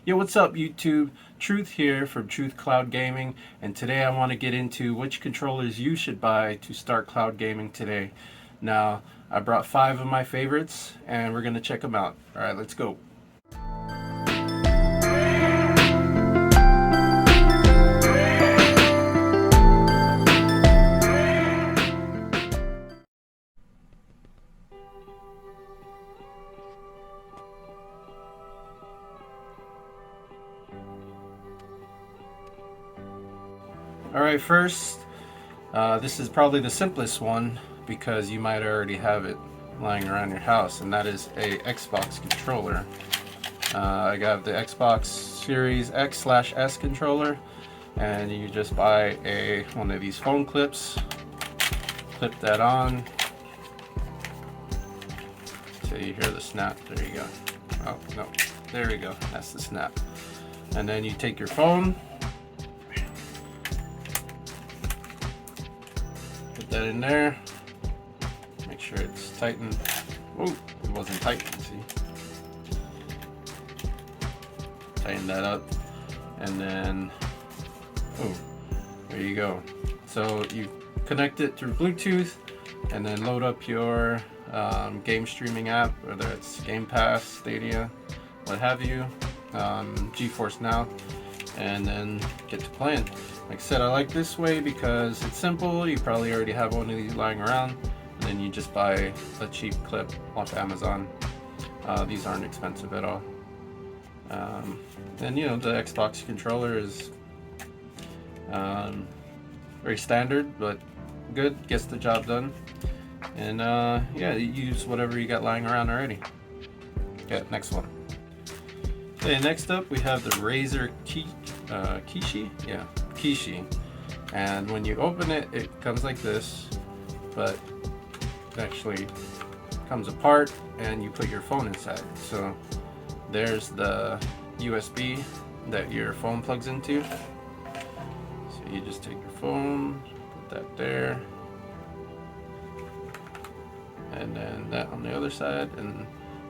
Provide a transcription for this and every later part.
Yo, what's up YouTube? Truth here from Truth Cloud Gaming, and today I want to get into which controllers you should buy to start cloud gaming today. Now, I brought 5 of my favorites and we're going to check them out. Alright, let's go. Alright, first, this is probably the simplest one because you might already have it lying around your house, and that is a Xbox controller. I got the Xbox Series X/S controller, and you just buy one of these phone clips, clip that on till you hear the snap. There you go. Oh no, there we go, that's the snap. And then you take your phone, put that in there, make sure it's tightened. Oh, it wasn't tightened, see? Tighten that up, and then, oh, there you go. So you connect it through Bluetooth, and then load up your game streaming app, whether it's Game Pass, Stadia, what have you, GeForce Now, and then get to playing. Like I said, I like this way because it's simple. You probably already have one of these lying around, and then you just buy a cheap clip off Amazon. These aren't expensive at all. And you know, the Xbox controller is very standard, but good, gets the job done. And yeah, you use whatever you got lying around already. Okay, next one. Okay, next up we have the Razer Kishi? Yeah, Kishi. And when you open it, it comes like this, but it actually comes apart and you put your phone inside. So there's the USB that your phone plugs into. So you just take your phone, put that there, and then that on the other side, and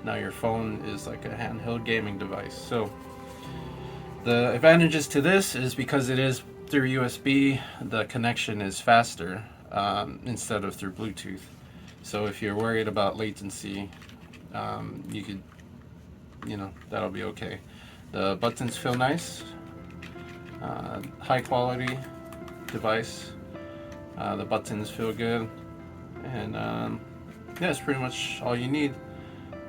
now your phone is like a handheld gaming device. So the advantages to this is because it is through USB, the connection is faster instead of through Bluetooth. So if you're worried about latency, you could, you know, that'll be okay. The buttons feel nice, high quality device. The buttons feel good, and yeah, that's pretty much all you need.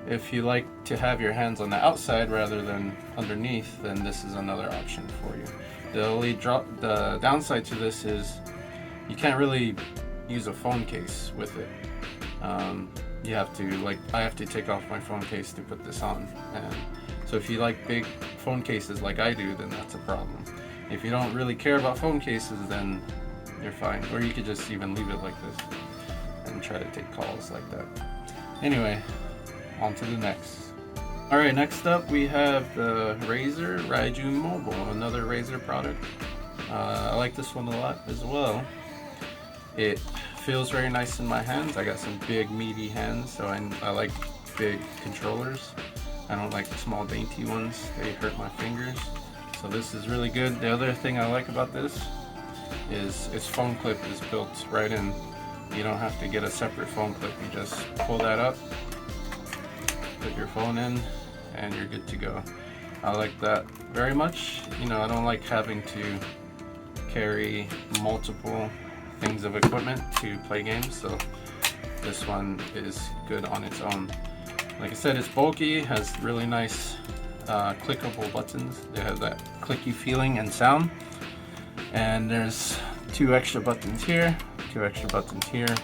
If you like to have your hands on the outside rather than underneath, then this is another option for you. The downside to this is you can't really use a phone case with it. You have to, like, I have to take off my phone case to put this on, and so if you like big phone cases like I do, then that's a problem. If you don't really care about phone cases, then you're fine, or you could just even leave it like this and try to take calls like that. Anyway, on to the next. Alright, next up we have the Raiju Mobile, another Razer product. I like this one a lot as well. It feels very nice in my hands. I got some big meaty hands, so I like big controllers. I don't like the small dainty ones, they hurt my fingers. So this is really good. The other thing I like about this is its phone clip is built right in. You don't have to get a separate phone clip, you just pull that up, put your phone in, and you're good to go. I like that very much. You know, I don't like having to carry multiple things of equipment to play games, so this one is good on its own. Like I said, it's bulky, has really nice clickable buttons. They have that clicky feeling and sound. And there's 2 extra buttons here, 2 extra buttons here.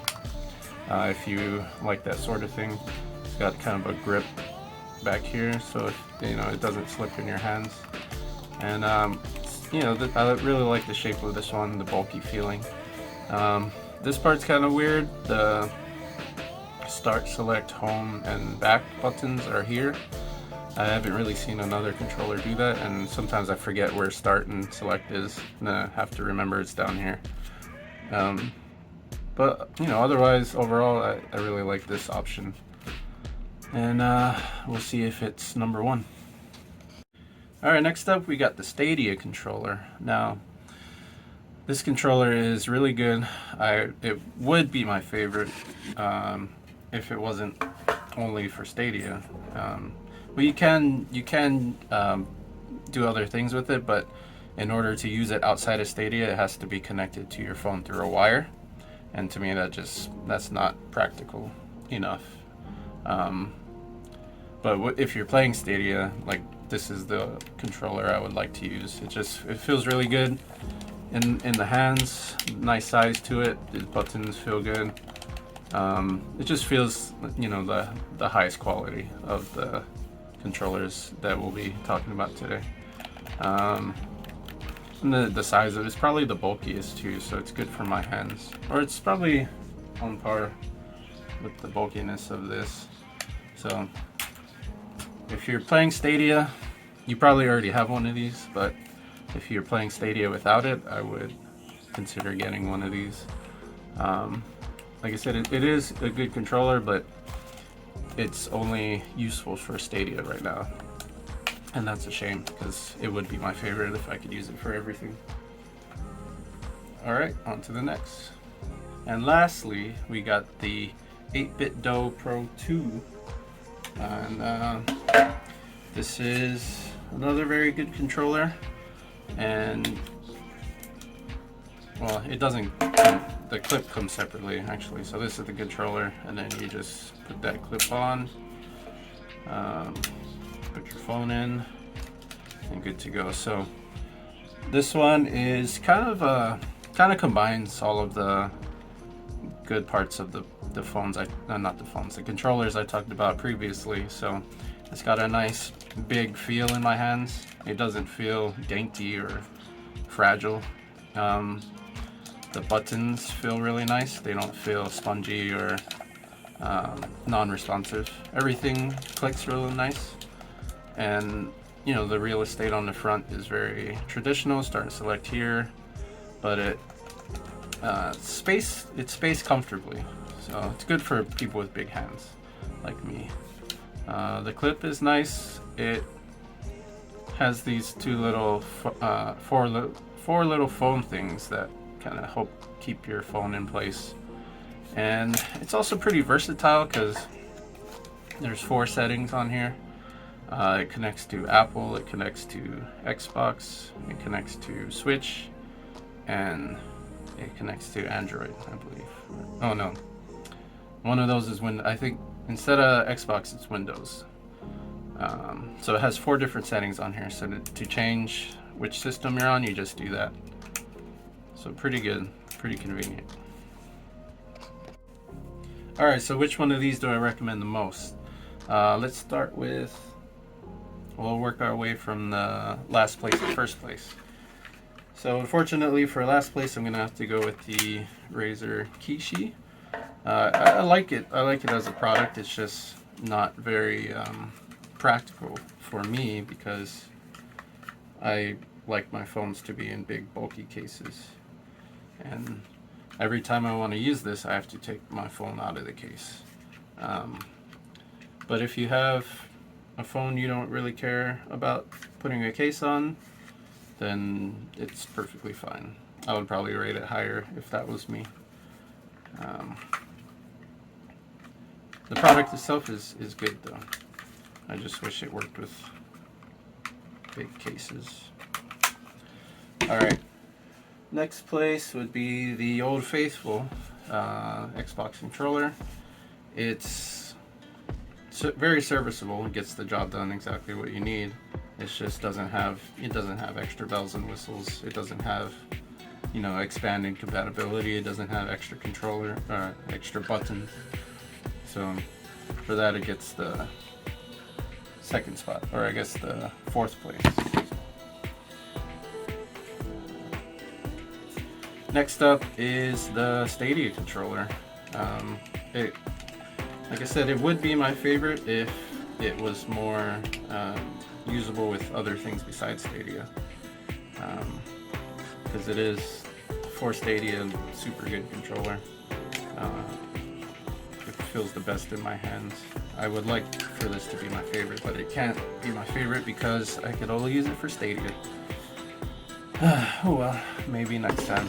If you like that sort of thing, it's got kind of a grip back here, so if, you know, it doesn't slip in your hands. And you know, I really like the shape of this one, the bulky feeling. This part's kind of weird. The start, select, home, and back buttons are here. I haven't really seen another controller do that, and sometimes I forget where start and select is, and I have to remember it's down here. But you know, otherwise, overall, I really like this option. And we'll see if it's number 1. Alright, next up we got the Stadia controller. Now, this controller is really good. It would be my favorite if it wasn't only for Stadia. Well, you can do other things with it, but in order to use it outside of Stadia, it has to be connected to your phone through a wire, and to me that's not practical enough. But if you're playing Stadia, like, this is the controller I would like to use. It feels really good in the hands. Nice size to it. The buttons feel good. It just feels, the highest quality of the controllers that we'll be talking about today. And the size of it's probably the bulkiest too, so it's good for my hands. Or it's probably on par with the bulkiness of this. So if you're playing Stadia, you probably already have one of these, but if you're playing Stadia without it, I would consider getting one of these. Like I said, it is a good controller, but it's only useful for Stadia right now. And that's a shame, because it would be my favorite if I could use it for everything. Alright, on to the next. And lastly, we got the 8BitDo Pro 2. And this is another very good controller. And, well, it doesn't, the clip comes separately actually. So this is the controller, and then you just put that clip on. Put your phone in, and good to go. So this one is kind of combines all of the good parts of the phones. The controllers I talked about previously. So it's got a nice big feel in my hands. It doesn't feel dainty or fragile. The buttons feel really nice. They don't feel spongy or non-responsive. Everything clicks really nice. And the real estate on the front is very traditional. Start and select here, but it's spaced comfortably, so it's good for people with big hands like me. The clip is nice. It has these two little four little phone things that kind of help keep your phone in place, and it's also pretty versatile because there's 4 settings on here. It connects to Apple, it connects to Xbox, it connects to Switch, and it connects to Android, I believe. Oh no, one of those is I think instead of Xbox, it's Windows. So it has 4 different settings on here. So to change which system you're on, you just do that. So pretty good, pretty convenient. Alright, so which one of these do I recommend the most? Let's start with, we'll work our way from the last place to first place. So unfortunately for last place, I'm going to have to go with the Razer Kishi. I like it. I like it as a product. It's just not very practical for me because I like my phones to be in big bulky cases. And every time I want to use this, I have to take my phone out of the case. But if you have a phone you don't really care about putting a case on, then it's perfectly fine. I would probably rate it higher if that was me. The product itself is good though. I just wish it worked with big cases. Alright, next place would be the old faithful Xbox controller. It's very serviceable. It gets the job done exactly what you need. It just doesn't have extra bells and whistles. It doesn't have expanding compatibility. It doesn't have extra controller extra buttons. So for that it gets the second spot, or I guess the 4th place. Next up is the Stadia controller. Like I said, it would be my favorite if it was more usable with other things besides Stadia. Because it is, for Stadia, super good controller. It feels the best in my hands. I would like for this to be my favorite, but it can't be my favorite because I could only use it for Stadia. Oh well, maybe next time.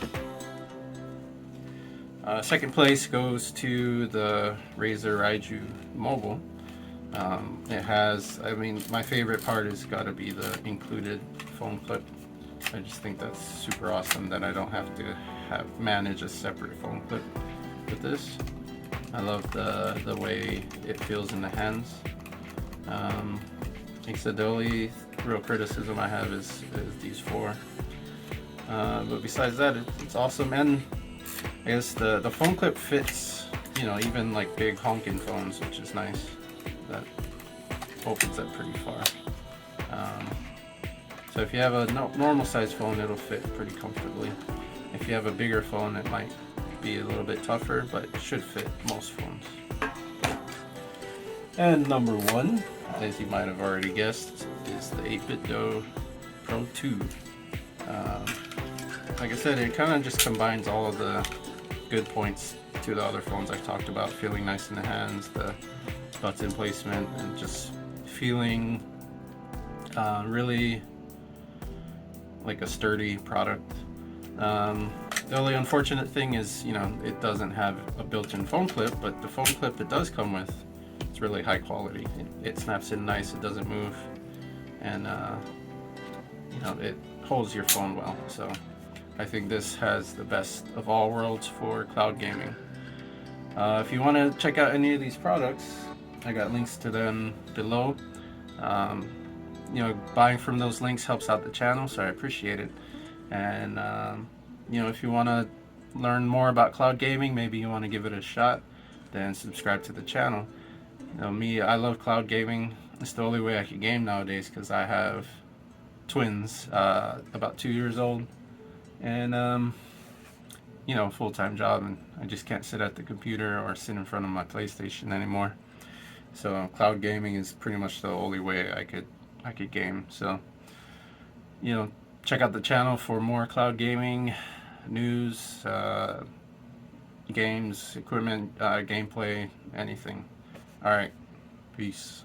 Second place goes to the Razer Raiju Mobile. It has, I mean, my favorite part has got to be the included phone clip. I just think that's super awesome that I don't have to manage a separate phone clip with this. I love the way it feels in the hands. Like I said, the only real criticism I have is these four. But besides that, it's awesome, and I guess the phone clip fits, you know, even like big honking phones, which is nice. That opens up pretty far. So if you have a normal size phone, it'll fit pretty comfortably. If you have a bigger phone, it might be a little bit tougher, but it should fit most phones. And number one, as you might have already guessed, is the 8BitDo Pro 2. Like I said, it kind of just combines all of the good points to the other phones I've talked about, feeling nice in the hands, the button placement, and just feeling really like a sturdy product. The only unfortunate thing is, you know, it doesn't have a built-in phone clip, but the phone clip it does come with, it's really high quality. It snaps in nice, it doesn't move, and you know, it holds your phone well. So I think this has the best of all worlds for cloud gaming. If you want to check out any of these products, I got links to them below. You know, buying from those links helps out the channel, so I appreciate it. And you know, if you want to learn more about cloud gaming, maybe you want to give it a shot, then subscribe to the channel. You know, me, I love cloud gaming. It's the only way I can game nowadays because I have twins, about 2 years old, and you know, full-time job, and I just can't sit at the computer or sit in front of my PlayStation anymore. So cloud gaming is pretty much the only way I could game. So, you know, check out the channel for more cloud gaming news, games, equipment, gameplay, anything. All right, peace.